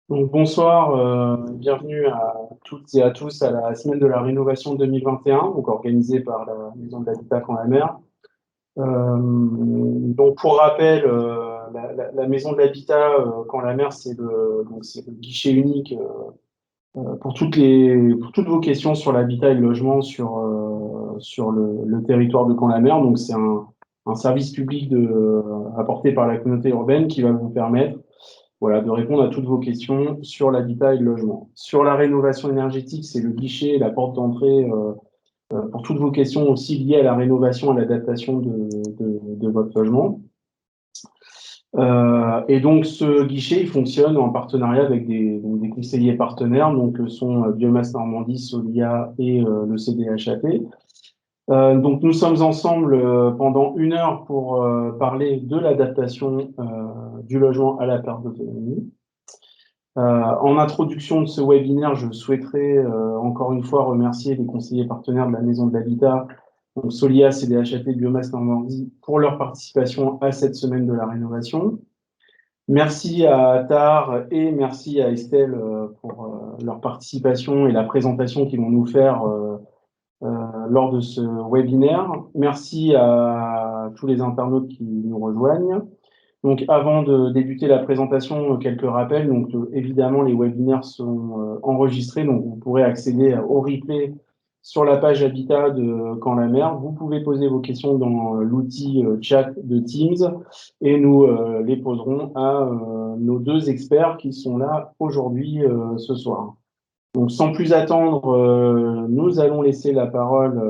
Donc, bonsoir, bienvenue à toutes et à tous à la semaine de la rénovation 2021, donc organisée par la Maison de l'Habitat Camp la Mer. Donc, pour rappel, la Maison de l'Habitat Camp la Mer, c'est le guichet unique pour toutes vos questions sur l'habitat et le logement sur le territoire de Camp la Mer. Donc, c'est un service public apporté par la communauté urbaine qui va vous permettre voilà, de répondre à toutes vos questions sur l'habitat et le logement. Sur la rénovation énergétique, c'est le guichet, la porte d'entrée pour toutes vos questions aussi liées à la rénovation et l'adaptation de votre logement. Et donc, ce guichet, il fonctionne en partenariat avec des conseillers partenaires, donc sont Biomasse Normandie, Solia et le CDHAP. Donc, nous sommes ensemble pendant 1 heure pour parler de l'adaptation du logement à la perte d'autonomie. En introduction de ce webinaire, je souhaiterais encore une fois remercier les conseillers partenaires de la Maison de l'Habitat, donc Solia, CDHAP, Biomasse Normandie, pour leur participation à cette semaine de la rénovation. Merci à Tar et merci à Estelle pour leur participation et la présentation qu'ils vont nous faire lors de ce webinaire. Merci à tous les internautes qui nous rejoignent. Donc, avant de débuter la présentation, quelques rappels. Donc, évidemment, les webinaires sont enregistrés, donc vous pourrez accéder au replay sur la page Habitat de Camp la Mer. Vous pouvez poser vos questions dans l'outil chat de Teams et nous les poserons à nos deux experts qui sont là aujourd'hui, ce soir. Donc, sans plus attendre, nous allons laisser la parole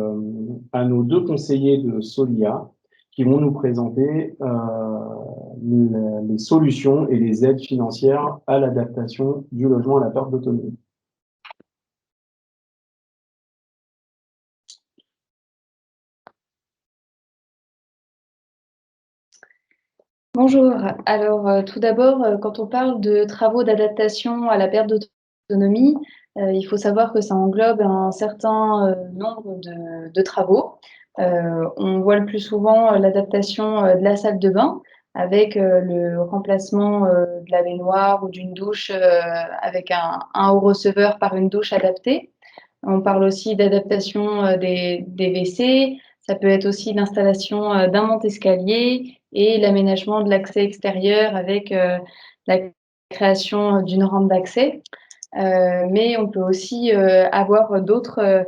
à nos deux conseillers de Solia qui vont nous présenter les solutions et les aides financières à l'adaptation du logement à la perte d'autonomie. Bonjour. Alors, tout d'abord, quand on parle de travaux d'adaptation à la perte d'autonomie, il faut savoir que ça englobe un certain nombre de travaux. On voit le plus souvent l'adaptation de la salle de bain avec le remplacement de la baignoire ou d'une douche avec un haut receveur par une douche adaptée. On parle aussi d'adaptation des WC. Ça peut être aussi l'installation d'un monte-escalier et l'aménagement de l'accès extérieur avec la création d'une rampe d'accès. Mais on peut aussi avoir d'autres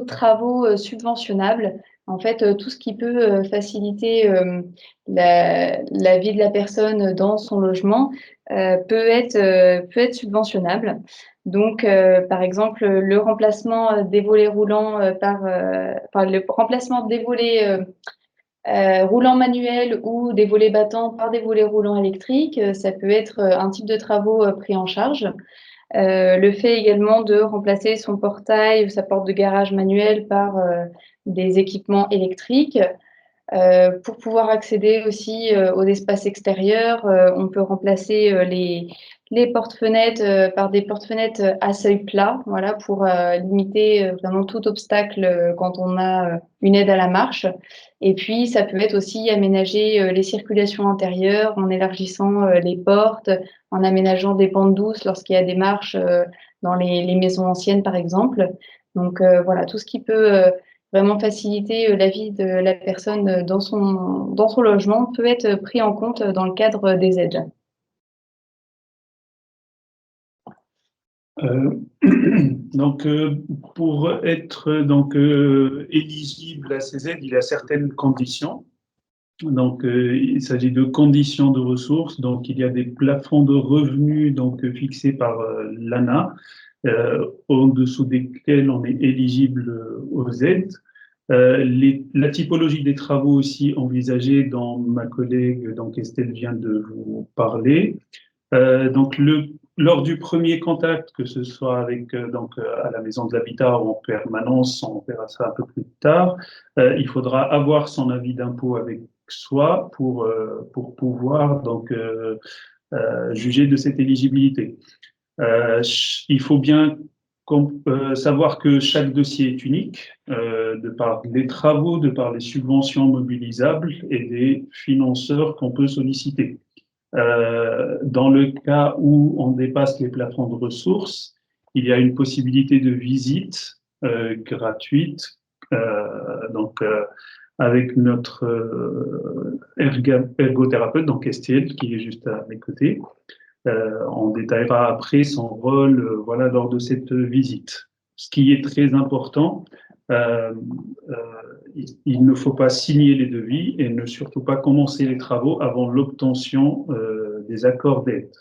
travaux subventionnables. En fait, tout ce qui peut faciliter la vie de la personne dans son logement peut être subventionnable. Donc, par exemple, le remplacement des volets roulants par le remplacement des volets roulants manuels ou des volets battants par des volets roulants électriques, ça peut être un type de travaux pris en charge. Le fait également de remplacer son portail ou sa porte de garage manuelle par des équipements électriques. Pour pouvoir accéder aussi aux espaces extérieurs, on peut remplacer les portes-fenêtres par des portes-fenêtres à seuil plat, voilà, pour limiter vraiment tout obstacle quand on a une aide à la marche. Et puis, ça peut être aussi aménager les circulations intérieures en élargissant les portes, en aménageant des pentes douces lorsqu'il y a des marches dans les maisons anciennes, par exemple. Donc, voilà, tout ce qui peut vraiment faciliter la vie de la personne dans son logement peut être pris en compte dans le cadre des aides. Euh, donc, pour être éligible à ces aides, il y a certaines conditions. Donc, il s'agit de conditions de ressources. Donc, il y a des plafonds de revenus fixés par l'ANA, en dessous desquels on est éligible aux aides. La typologie des travaux aussi envisagés dont ma collègue Estelle vient de vous parler. Lors du premier contact, que ce soit avec à la maison de l'habitat ou en permanence, on verra ça un peu plus tard, il faudra avoir son avis d'impôt avec soi pour pouvoir juger de cette éligibilité. Il faut bien savoir que chaque dossier est unique, de par les travaux, de par les subventions mobilisables et les financeurs qu'on peut solliciter. Dans le cas où on dépasse les plafonds de ressources, il y a une possibilité de visite gratuite, avec notre ergothérapeute, donc Estelle, qui est juste à mes côtés. On détaillera après son rôle voilà, lors de cette visite. Ce qui est très important, euh, il ne faut pas signer les devis et ne surtout pas commencer les travaux avant l'obtention des accords d'aide.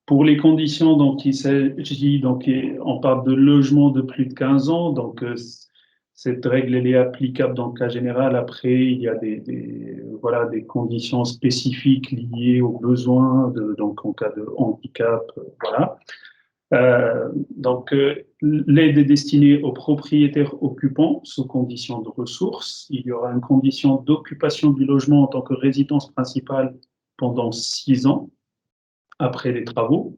Pour les conditions dont il s'agit, donc, on parle de logement de plus de 15 ans, donc cette règle elle est applicable dans le cas général. Après, il y a voilà, des conditions spécifiques liées aux besoins, donc en cas de handicap, voilà. L'aide est destinée aux propriétaires occupants sous condition de ressources. Il y aura une condition d'occupation du logement en tant que résidence principale pendant 6 ans après les travaux.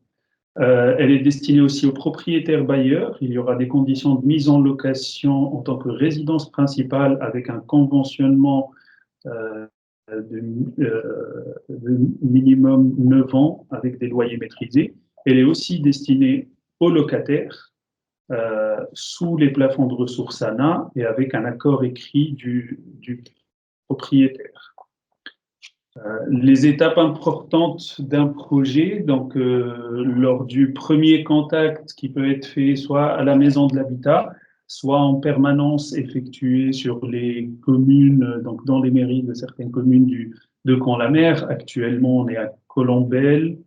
Elle est destinée aussi aux propriétaires bailleurs. Il y aura des conditions de mise en location en tant que résidence principale avec un conventionnement de minimum 9 ans avec des loyers maîtrisés. Elle est aussi destinée aux locataires sous les plafonds de ressources ANA et avec un accord écrit du propriétaire. Les étapes importantes d'un projet, donc lors du premier contact qui peut être fait soit à la maison de l'habitat, soit en permanence effectué sur les communes, donc dans les mairies de certaines communes de Camp-la-Mer. Actuellement, on est à Colombelles,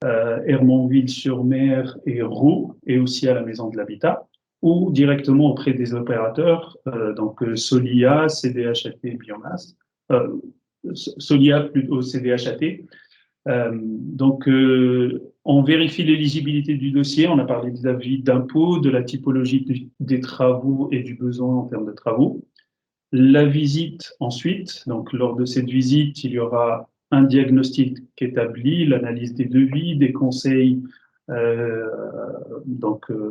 Hermonville-sur-Mer et Roux, et aussi à la maison de l'habitat, ou directement auprès des opérateurs, donc Solia, CDHAT, Biomasse. Solia plutôt CDHAT. On vérifie l'éligibilité du dossier. On a parlé des avis d'impôt, de la typologie des travaux et du besoin en termes de travaux. La visite ensuite. Donc, lors de cette visite, il y aura un diagnostic établi, l'analyse des devis, des conseils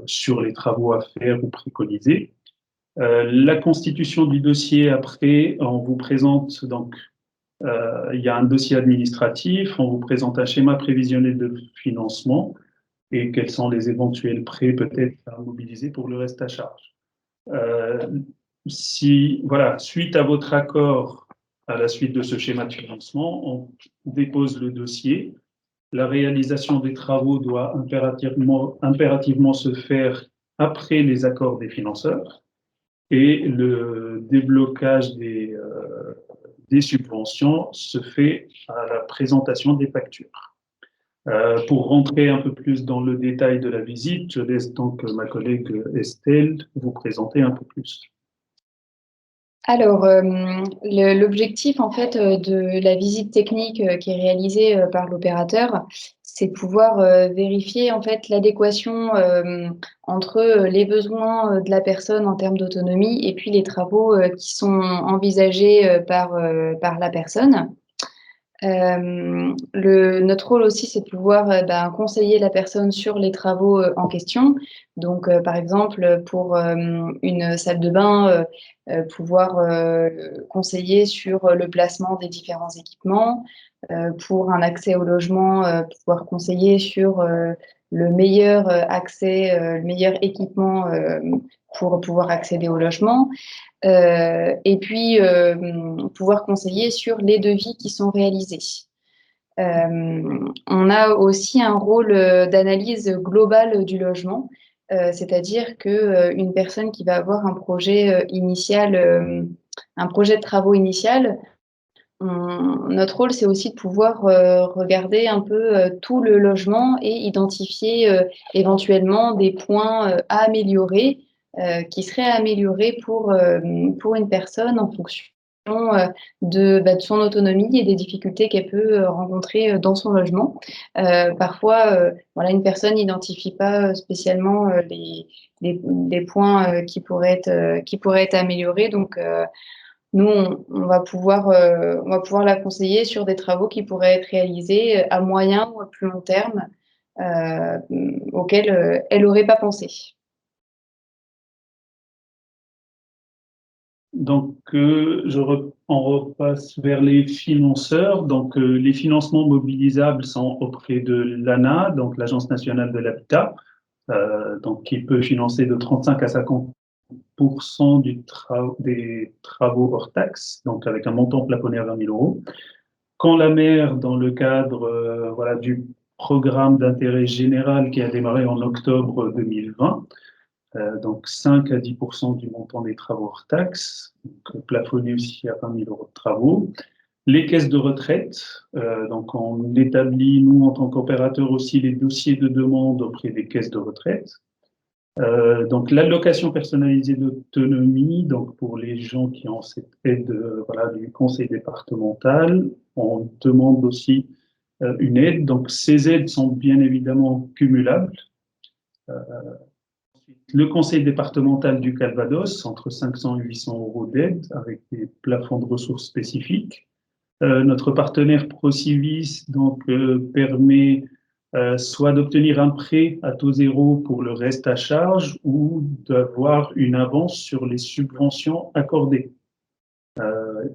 sur les travaux à faire ou préconisés. La constitution du dossier après, on vous présente donc il y a un dossier administratif, on vous présente un schéma prévisionnel de financement et quels sont les éventuels prêts peut-être à mobiliser pour le reste à charge. Voilà, suite à votre accord à la suite de ce schéma de financement, on dépose le dossier. La réalisation des travaux doit impérativement se faire après les accords des financeurs et le déblocage des subventions se fait à la présentation des factures. Pour rentrer un peu plus dans le détail de la visite, je laisse donc ma collègue Estelle vous présenter un peu plus. Alors, l'objectif en fait de la visite technique qui est réalisée par l'opérateur, c'est de pouvoir vérifier en fait l'adéquation entre les besoins de la personne en termes d'autonomie et puis les travaux qui sont envisagés par la personne. Notre rôle aussi, c'est de pouvoir conseiller la personne sur les travaux en question. Donc, par exemple, pour une salle de bain, pouvoir conseiller sur le placement des différents équipements. Pour un accès au logement, pouvoir conseiller sur le meilleur accès, le meilleur équipement pour pouvoir accéder au logement. Et puis, pouvoir conseiller sur les devis qui sont réalisés. On a aussi un rôle d'analyse globale du logement, c'est-à-dire qu'une personne qui va avoir un projet initial, un projet de travaux initial, notre rôle, c'est aussi de pouvoir regarder un peu tout le logement et identifier éventuellement des points à améliorer, qui seraient améliorés pour une personne en fonction de son autonomie et des difficultés qu'elle peut rencontrer dans son logement. Parfois, voilà, une personne n'identifie pas spécialement les points qui pourraient être améliorés. Donc, nous, on va pouvoir la conseiller sur des travaux qui pourraient être réalisés à moyen ou à plus long terme, auxquels elle n'aurait pas pensé. Donc, on repasse vers les financeurs. Donc, les financements mobilisables sont auprès de l'ANA, donc l'Agence nationale de l'habitat, donc qui peut financer de 35 à 50% des travaux hors taxes, donc avec un montant plafonné à 20 000 euros. Quand la maire, dans le cadre voilà, du programme d'intérêt général qui a démarré en octobre 2020, donc 5 à 10% du montant des travaux hors taxes, plafonné aussi à 20 000 euros de travaux. Les caisses de retraite, donc on établit, nous, en tant qu'opérateur aussi, les dossiers de demande auprès des caisses de retraite. Donc l'allocation personnalisée d'autonomie, donc pour les gens qui ont cette aide voilà, du conseil départemental, on demande aussi une aide. Donc ces aides sont bien évidemment cumulables. Le conseil départemental du Calvados, entre 500 et 800 euros d'aide avec des plafonds de ressources spécifiques. Notre partenaire Procivis donc, permet soit d'obtenir un prêt à taux zéro pour le reste à charge ou d'avoir une avance sur les subventions accordées.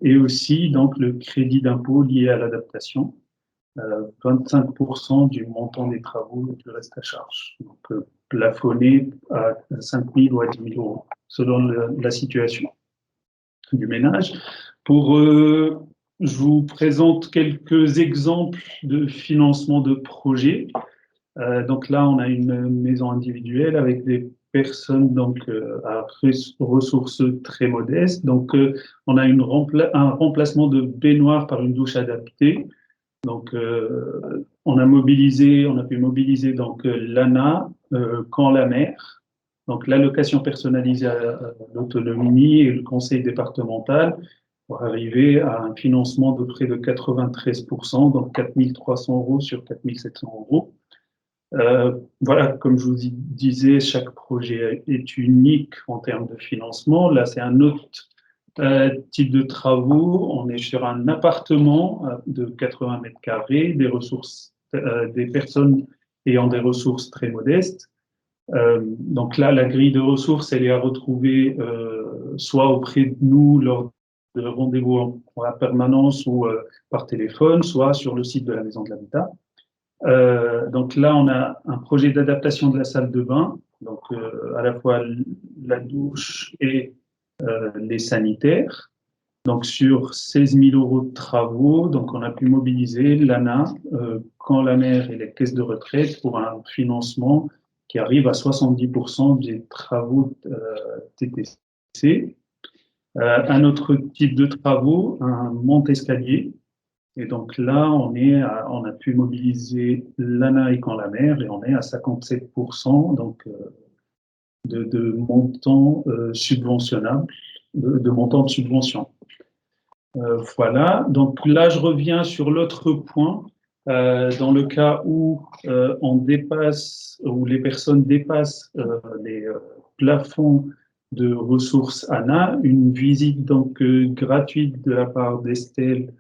Et aussi donc, le crédit d'impôt lié à l'adaptation, 25% du montant des travaux et du reste à charge. Donc, plafonné à 5 000 ou à 10 000 euros, selon la situation du ménage. Je vous présente quelques exemples de financement de projets. Donc là, on a une maison individuelle avec des personnes donc, à ressources très modestes. Donc, on a un remplacement de baignoire par une douche adaptée. Donc, on a pu mobiliser donc l'ANA, Quand la mer, donc l'allocation personnalisée à l'autonomie et le conseil départemental pour arriver à un financement de près de 93%, donc 4 300 euros sur 4 700 euros. Voilà, comme je vous disais, chaque projet est unique en termes de financement. Là, c'est un autre type de travaux. On est sur un appartement de 80 mètres carrés, des personnes ayant des ressources très modestes. Donc là, la grille de ressources, elle est à retrouver soit auprès de nous lors de rendez-vous en la permanence ou par téléphone, soit sur le site de la Maison de l'Habitat. Donc là, on a un projet d'adaptation de la salle de bain, donc à la fois la douche et les sanitaires. Donc sur 16 000 euros de travaux, donc on a pu mobiliser l'ANA, Quand la mer et les caisses de retraite pour un financement qui arrive à 70% des travaux TTC. Un autre type de travaux, un monte-escalier. Et donc là, on a pu mobiliser l'ANA et Quand la mer et on est à 57% donc, de montants subventionnables, de montants de subvention. Voilà, donc là, je reviens sur l'autre point. Dans le cas où où les personnes dépassent les plafonds de ressources ANA, une visite donc gratuite de la part d'Estelle,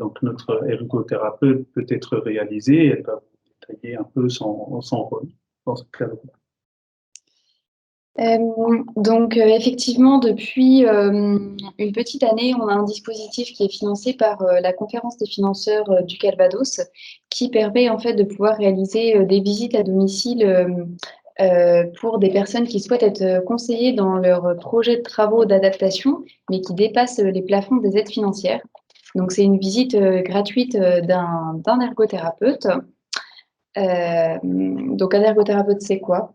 donc notre ergothérapeute, peut être réalisée. Elle va vous détailler un peu son rôle dans ce cadre. Effectivement, depuis une petite année, on a un dispositif qui est financé par la conférence des financeurs du Calvados, qui permet en fait de pouvoir réaliser des visites à domicile pour des personnes qui souhaitent être conseillées dans leur projet de travaux d'adaptation, mais qui dépassent les plafonds des aides financières. Donc, c'est une visite gratuite d'un ergothérapeute. Donc, un ergothérapeute, c'est quoi?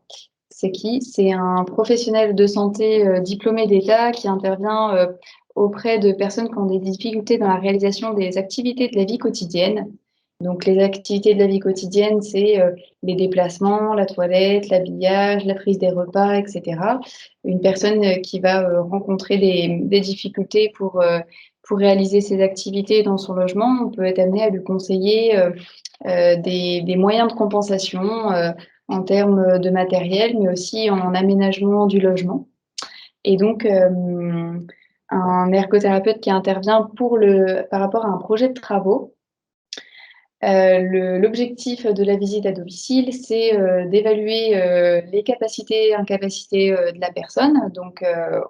C'est qui? C'est un professionnel de santé diplômé d'État qui intervient auprès de personnes qui ont des difficultés dans la réalisation des activités de la vie quotidienne. Donc, les activités de la vie quotidienne, c'est les déplacements, la toilette, l'habillage, la prise des repas, etc. Une personne qui va rencontrer des difficultés pour réaliser ces activités dans son logement, on peut être amené à lui conseiller des moyens de compensation en termes de matériel, mais aussi en aménagement du logement. Et donc, un ergothérapeute qui intervient par rapport à un projet de travaux. L'objectif de la visite à domicile, c'est d'évaluer les capacités et incapacités de la personne. Donc,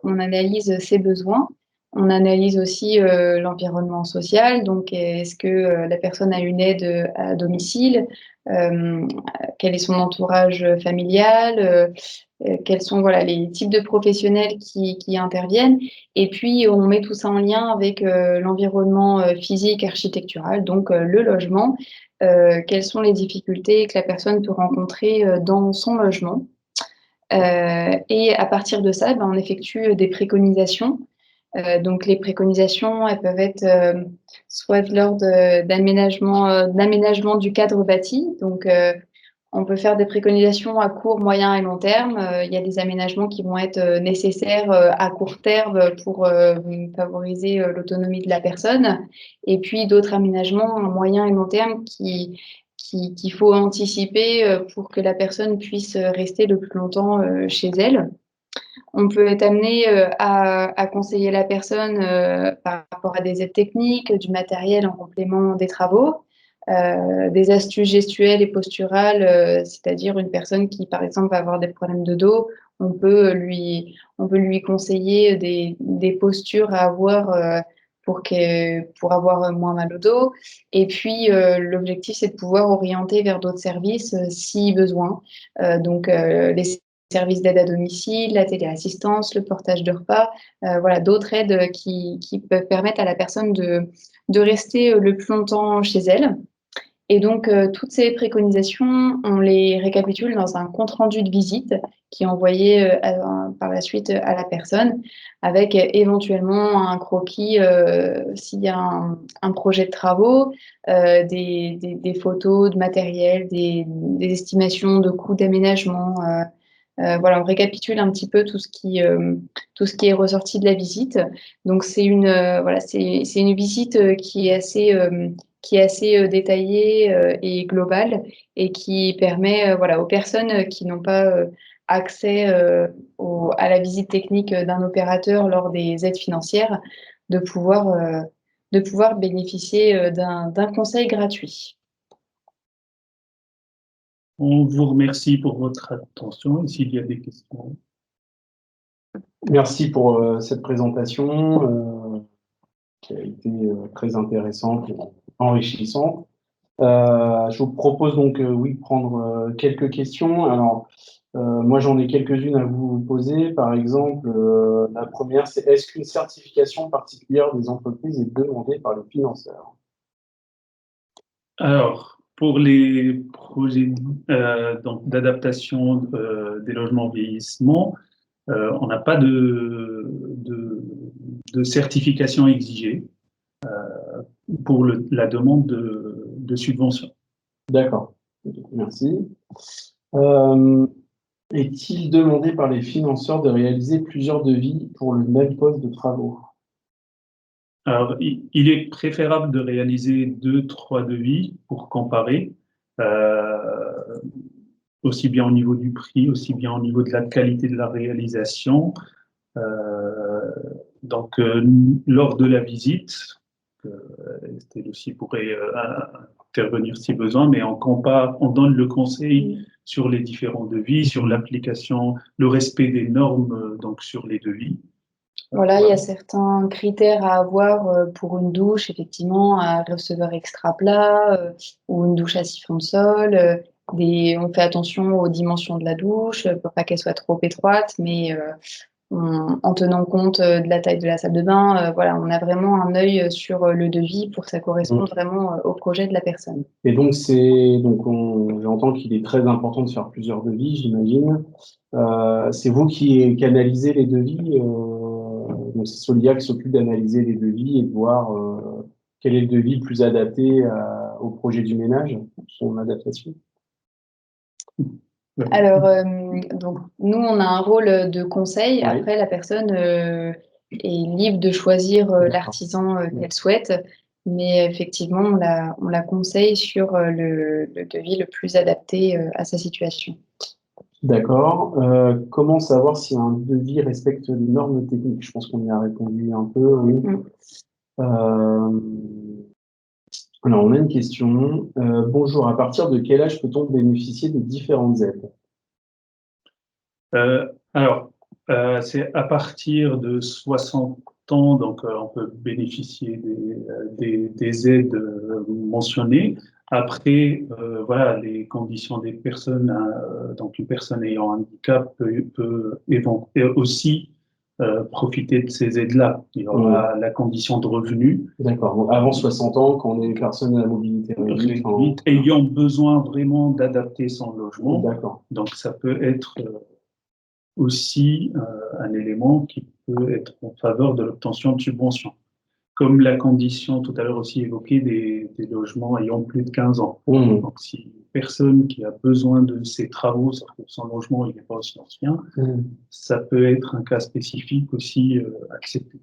on analyse ses besoins On analyse aussi l'environnement social, donc est-ce que la personne a une aide à domicile, quel est son entourage familial, quels sont voilà, les types de professionnels qui interviennent. Et puis, on met tout ça en lien avec l'environnement physique, architectural, donc le logement. Quelles sont les difficultés que la personne peut rencontrer dans son logement. Et à partir de ça, ben, on effectue des préconisations. Donc les préconisations, elles peuvent être soit de l'ordre d'aménagement du cadre bâti. Donc on peut faire des préconisations à court, moyen et long terme. Il y a des aménagements qui vont être nécessaires à court terme pour favoriser l'autonomie de la personne. Et puis d'autres aménagements à moyen et long terme qu'il faut anticiper pour que la personne puisse rester le plus longtemps chez elle. On peut être amené à conseiller la personne par rapport à des aides techniques, du matériel en complément des travaux, des astuces gestuelles et posturales, c'est-à-dire une personne qui, par exemple, va avoir des problèmes de dos, on peut lui conseiller des postures à avoir pour avoir moins mal au dos. Et puis, l'objectif, c'est de pouvoir orienter vers d'autres services si besoin. Donc, les services d'aide à domicile, la téléassistance, le portage de repas, voilà, d'autres aides qui peuvent permettre à la personne de rester le plus longtemps chez elle. Et donc, toutes ces préconisations, on les récapitule dans un compte-rendu de visite qui est envoyé par la suite à la personne, avec éventuellement un croquis s'il y a un projet de travaux, des photos de matériel, des estimations de coûts d'aménagement. Voilà, on récapitule un petit peu tout ce qui est ressorti de la visite. Donc, c'est voilà, c'est une visite qui est assez détaillée et globale et qui permet voilà, aux personnes qui n'ont pas accès à la visite technique d'un opérateur lors des aides financières de pouvoir bénéficier d'un conseil gratuit. On vous remercie pour votre attention et s'il y a des questions. Merci pour cette présentation qui a été très intéressante et enrichissante. Je vous propose donc, oui, de prendre quelques questions. Alors, moi, j'en ai quelques-unes à vous poser. Par exemple, la première, c'est est-ce qu'une certification particulière des entreprises est demandée par les financeurs? Alors, pour les projets donc d'adaptation des logements vieillissement, on n'a pas de certification exigée pour la demande de subvention. D'accord, merci. Est-il demandé par les financeurs de réaliser plusieurs devis pour le même poste de travaux? Alors, il est préférable de réaliser 2-3 devis pour comparer, aussi bien au niveau du prix, aussi bien au niveau de la qualité de la réalisation. Donc, lors de la visite, Estelle aussi pourrait intervenir si besoin, mais on compare, on donne le conseil sur les différents devis, sur l'application, le respect des normes donc sur les devis. Voilà, il y a certains critères à avoir pour une douche, effectivement, un receveur extra plat ou une douche à siphon de sol. On fait attention aux dimensions de la douche pour pas qu'elle soit trop étroite, mais en tenant compte de la taille de la salle de bain. Voilà, on a vraiment un œil sur le devis pour que ça corresponde vraiment au projet de la personne. Et donc, j'entends qu'il est très important de faire plusieurs devis, j'imagine. C'est vous qui analysez les devis. Donc, c'est Solia qui s'occupe d'analyser les devis et de voir quel est le devis le plus adapté au projet du ménage, son adaptation. Alors, donc, nous, on a un rôle de conseil. Oui. Après, la personne est libre de choisir l'artisan qu'elle souhaite. Mais effectivement, on la conseille sur le devis le plus adapté à sa situation. D'accord. Comment savoir si un devis respecte les normes techniques? Je pense qu'on y a répondu un peu, oui. Alors, on a une question. Bonjour, à partir de quel âge peut-on bénéficier des différentes aides? Alors, c'est à partir de 60 temps, donc on peut bénéficier des aides mentionnées. Après, voilà, les conditions des personnes, donc une personne ayant un handicap peut aussi profiter de ces aides-là. Il y aura la condition de revenu. D'accord. Donc, avant 60 ans, quand on est une personne à la mobilité réduite, ayant besoin vraiment d'adapter son logement. D'accord. Donc, ça peut être aussi un élément qui peut être en faveur de l'obtention de subventions. Comme la condition tout à l'heure aussi évoquée des logements ayant plus de 15 ans. Donc, si une personne qui a besoin de ces travaux, sauf que son logement il n'est pas aussi ancien, ça peut être un cas spécifique aussi accepté.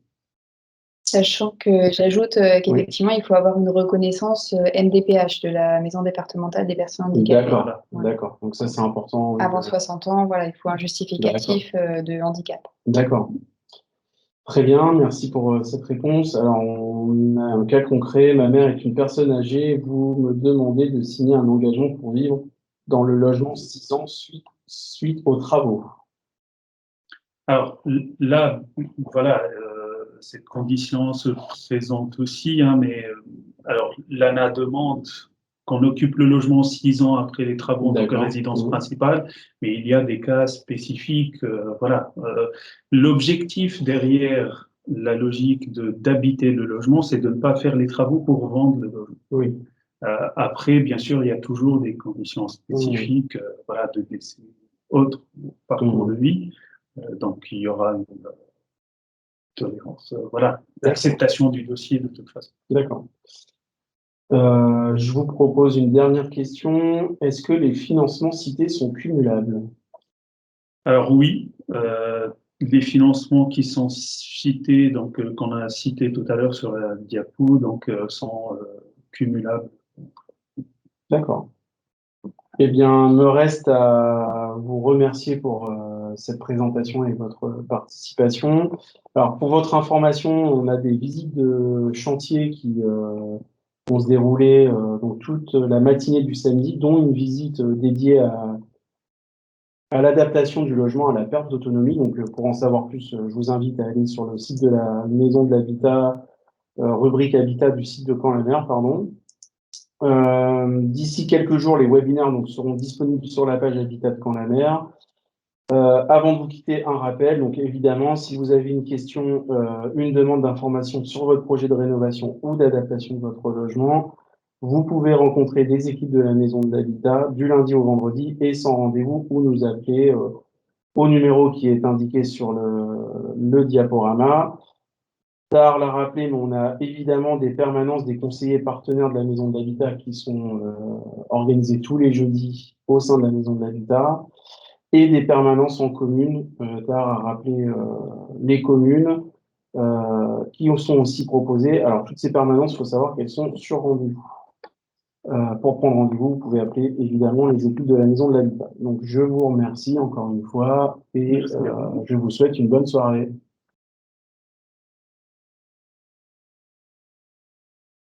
Sachant que j'ajoute qu'effectivement, il faut avoir une reconnaissance MDPH de la Maison départementale des personnes handicapées. D'accord, d'accord. Donc ça, c'est important. Avant 60 ans, voilà, il faut un justificatif de handicap. D'accord. Très bien, merci pour cette réponse. Alors, on a un cas concret. Ma mère est une personne âgée. Vous me demandez de signer un engagement pour vivre dans le logement 6 ans suite aux travaux. Alors là, voilà, cette condition se présente aussi, hein, mais alors l'ANA demande qu'on occupe le logement 6 ans après les travaux de résidence principale, mais il y a des cas spécifiques. Voilà, l'objectif derrière la logique d'habiter le logement, c'est de ne pas faire les travaux pour vendre le logement. Oui. Après, bien sûr, il y a toujours des conditions spécifiques, voilà, de décès, autres parcours de vie. Donc, il y aura une tolérance, voilà, l'acceptation du dossier de toute façon. D'accord. Je vous propose une dernière question. Est-ce que les financements cités sont cumulables? Alors oui, les financements qui sont cités, donc qu'on a cités tout à l'heure sur la diapo, donc sont cumulables. D'accord. Eh bien, me reste à vous remercier pour cette présentation et votre participation. Alors, pour votre information, on a des visites de chantier qui vont se dérouler donc toute la matinée du samedi, dont une visite dédiée à l'adaptation du logement à la perte d'autonomie. Donc, pour en savoir plus, je vous invite à aller sur le site de la Maison de l'Habitat, rubrique Habitat du site de Caen-la-Mer, pardon. D'ici quelques jours, les webinaires donc, seront disponibles sur la page Habitat de Caen-la-Mer. Avant de vous quitter, un rappel. Donc évidemment, si vous avez une question, une demande d'information sur votre projet de rénovation ou d'adaptation de votre logement, vous pouvez rencontrer des équipes de la Maison de l'Habitat du lundi au vendredi et sans rendez-vous ou nous appeler au numéro qui est indiqué sur le diaporama. Tard l'a rappelé, mais on a évidemment des permanences des conseillers partenaires de la Maison de l'Habitat qui sont organisées tous les jeudis au sein de la Maison de l'Habitat et des permanences en commune. Tard a rappelé les communes qui sont aussi proposées. Alors, toutes ces permanences, il faut savoir qu'elles sont sur rendez-vous. Pour prendre rendez-vous, vous pouvez appeler évidemment les équipes de la Maison de l'Habitat. Donc, je vous remercie encore une fois et je vous souhaite une bonne soirée.